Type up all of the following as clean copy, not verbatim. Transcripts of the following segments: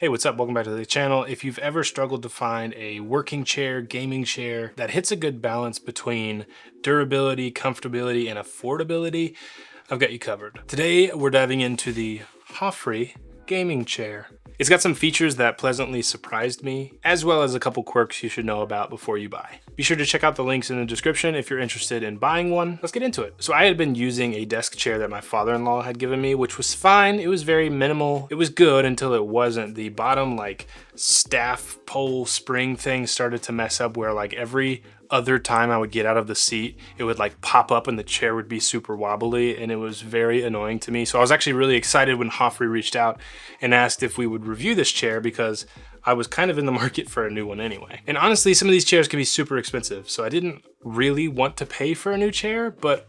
Hey, what's up? Welcome back to the channel. If you've ever struggled to find a working chair, gaming chair that hits a good balance between durability, comfortability, and affordability, I've got you covered. Today, we're diving into the HOFFREE gaming chair. It's got some features that pleasantly surprised me, as well as a couple quirks you should know about before you buy. Be sure to check out the links in the description if you're interested in buying one. Let's get into it. So I had been using a desk chair that my father-in-law had given me, which was fine. It was very minimal. It was good until it wasn't. The bottom staff pole spring thing started to mess up where every other time I would get out of the seat, it would pop up and the chair would be super wobbly, and it was very annoying to me. So I was actually really excited when HOFFREE reached out and asked if we would review this chair because I was kind of in the market for a new one anyway. And honestly, some of these chairs can be super expensive, so I didn't really want to pay for a new chair, but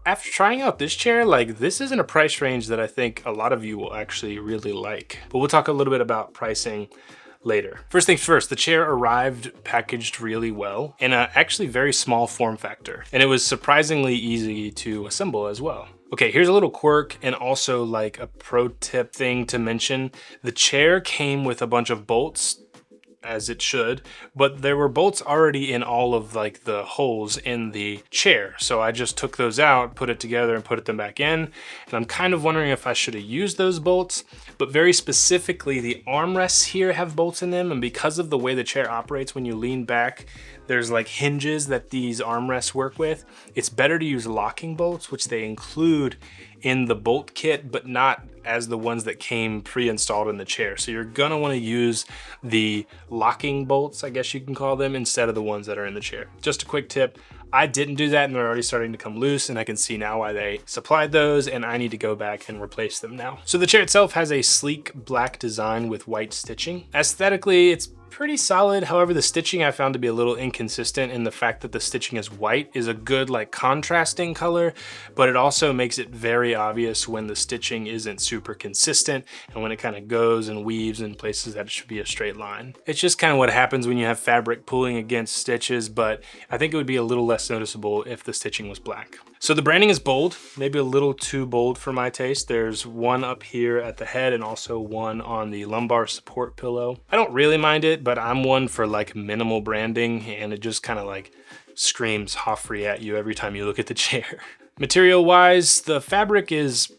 after trying out this chair, this is in a price range that I think a lot of you will actually really like. But we'll talk a little bit about pricing later. First things first, the chair arrived packaged really well in a actually very small form factor, and it was surprisingly easy to assemble as well. Okay, here's a little quirk and also a pro tip thing to mention. The chair came with a bunch of bolts, as it should, but there were bolts already in all of the holes in the chair. So I just took those out, put it together and put them back in. And I'm kind of wondering if I should have used those bolts, but very specifically the armrests here have bolts in them. And because of the way the chair operates, when you lean back, there's hinges that these armrests work with. It's better to use locking bolts, which they include in the bolt kit, but not as the ones that came pre-installed in the chair. So you're gonna wanna use the locking bolts, I guess you can call them, instead of the ones that are in the chair. Just a quick tip. I didn't do that and they're already starting to come loose, and I can see now why they supplied those, and I need to go back and replace them now. So the chair itself has a sleek black design with white stitching. Aesthetically, it's pretty solid. However, the stitching I found to be a little inconsistent, in the fact that the stitching is white is a good contrasting color, but it also makes it very obvious when the stitching isn't super consistent and when it kind of goes and weaves in places that it should be a straight line. It's just kind of what happens when you have fabric pulling against stitches, but I think it would be a little less noticeable if the stitching was black. So the branding is bold, maybe a little too bold for my taste. There's one up here at the head and also one on the lumbar support pillow. I don't really mind it, but I'm one for minimal branding, and it just kind of screams HOFFREE at you every time you look at the chair. Material wise, the fabric is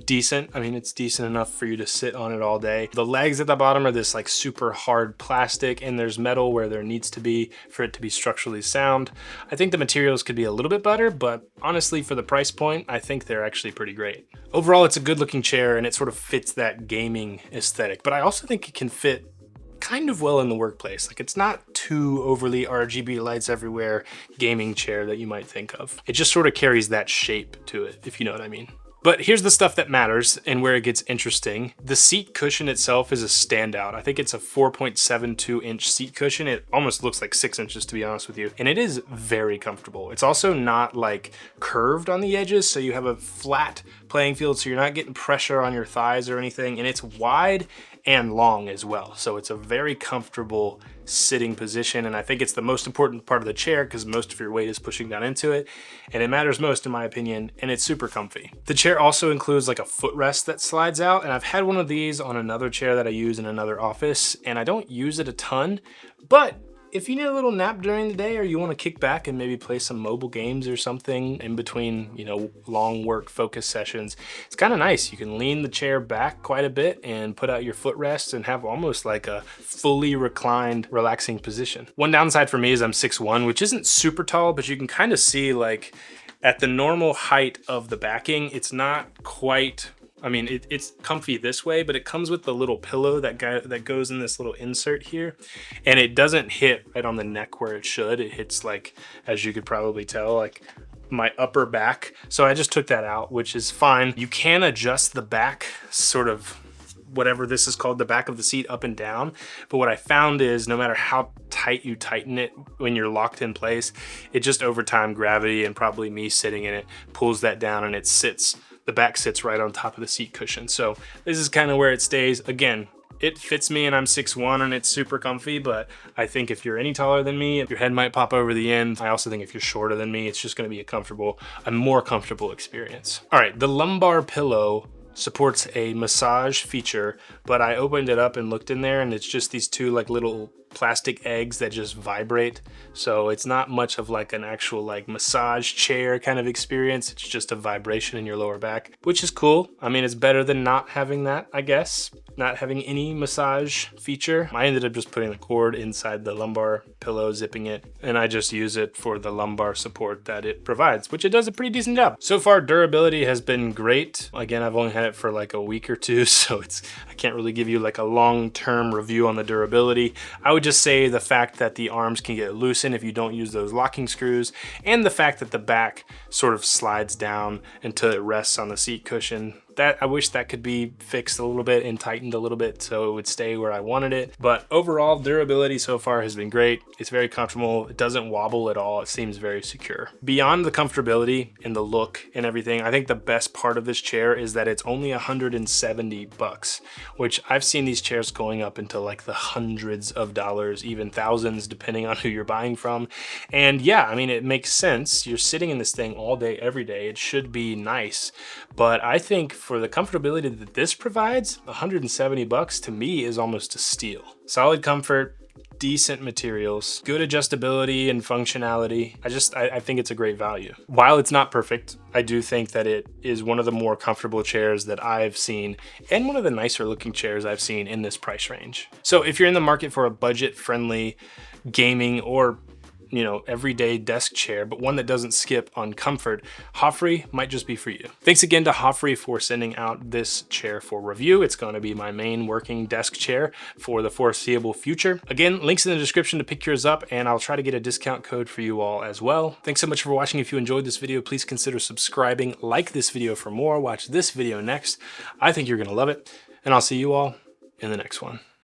decent. I mean, it's decent enough for you to sit on it all day. The legs at the bottom are this super hard plastic, and there's metal where there needs to be for it to be structurally sound. I think the materials could be a little bit better, but honestly, for the price point, I think they're actually pretty great. Overall, it's a good looking chair and it sort of fits that gaming aesthetic, but I also think it can fit kind of well in the workplace. It's not too overly RGB lights everywhere gaming chair that you might think of. It just sort of carries that shape to it, if you know what I mean. But here's the stuff that matters and where it gets interesting. The seat cushion itself is a standout. I think it's a 4.72 inch seat cushion. It almost looks like 6 inches, to be honest with you. And it is very comfortable. It's also not curved on the edges, so you have a flat playing field, so you're not getting pressure on your thighs or anything. And it's wide and long as well. So it's a very comfortable sitting position, and I think it's the most important part of the chair because most of your weight is pushing down into it, and it matters most in my opinion, and it's super comfy. The chair also includes a footrest that slides out, and I've had one of these on another chair that I use in another office, and I don't use it a ton, but if you need a little nap during the day, or you want to kick back and maybe play some mobile games or something in between, long work focus sessions, it's kind of nice. You can lean the chair back quite a bit and put out your footrest and have almost a fully reclined, relaxing position. One downside for me is I'm 6'1", which isn't super tall, but you can kind of see at the normal height of the backing, it's not quite, I mean, it's comfy this way, but it comes with the little pillow that goes in this little insert here, and it doesn't hit right on the neck where it should. It hits as you could probably tell, my upper back. So I just took that out, which is fine. You can adjust the back, sort of whatever this is called, the back of the seat, up and down. But what I found is no matter how tight you tighten it when you're locked in place, it just over time, gravity and probably me sitting in it pulls that down, and the back sits right on top of the seat cushion. So this is kind of where it stays. Again, it fits me and I'm 6'1" and it's super comfy, but I think if you're any taller than me, your head might pop over the end. I also think if you're shorter than me, it's just gonna be a more comfortable experience. All right, the lumbar pillow supports a massage feature, but I opened it up and looked in there and it's just these two like little plastic eggs that just vibrate. So it's not much of like an actual like massage chair kind of experience. It's just a vibration in your lower back, which is cool. I mean, it's better than not having that, I guess. Not having any massage feature. I ended up just putting the cord inside the lumbar pillow, zipping it, and I just use it for the lumbar support that it provides, which it does a pretty decent job. So far, durability has been great. Again, I've only had it for like a week or two, so I can't really give you like a long-term review on the durability. I would just say the fact that the arms can get loosened if you don't use those locking screws, and the fact that the back sort of slides down until it rests on the seat cushion. I wish that could be fixed a little bit and tightened a little bit so it would stay where I wanted it. But overall, durability so far has been great. It's very comfortable. It doesn't wobble at all. It seems very secure. Beyond the comfortability and the look and everything, I think the best part of this chair is that it's only $170, which I've seen these chairs going up into like the hundreds of dollars, even thousands, depending on who you're buying from. And yeah, I mean, it makes sense. You're sitting in this thing all day, every day. It should be nice. But I think for the comfortability that this provides, $170 to me is almost a steal. Solid comfort, decent materials, good adjustability and functionality. I think it's a great value. While it's not perfect, I do think that it is one of the more comfortable chairs that I've seen and one of the nicer looking chairs I've seen in this price range. So if you're in the market for a budget-friendly gaming or everyday desk chair, but one that doesn't skip on comfort, HOFFREE might just be for you. Thanks again to HOFFREE for sending out this chair for review. It's going to be my main working desk chair for the foreseeable future. Again, links in the description to pick yours up, and I'll try to get a discount code for you all as well. Thanks so much for watching. If you enjoyed this video, please consider subscribing, like this video for more, watch this video next. I think you're going to love it, and I'll see you all in the next one.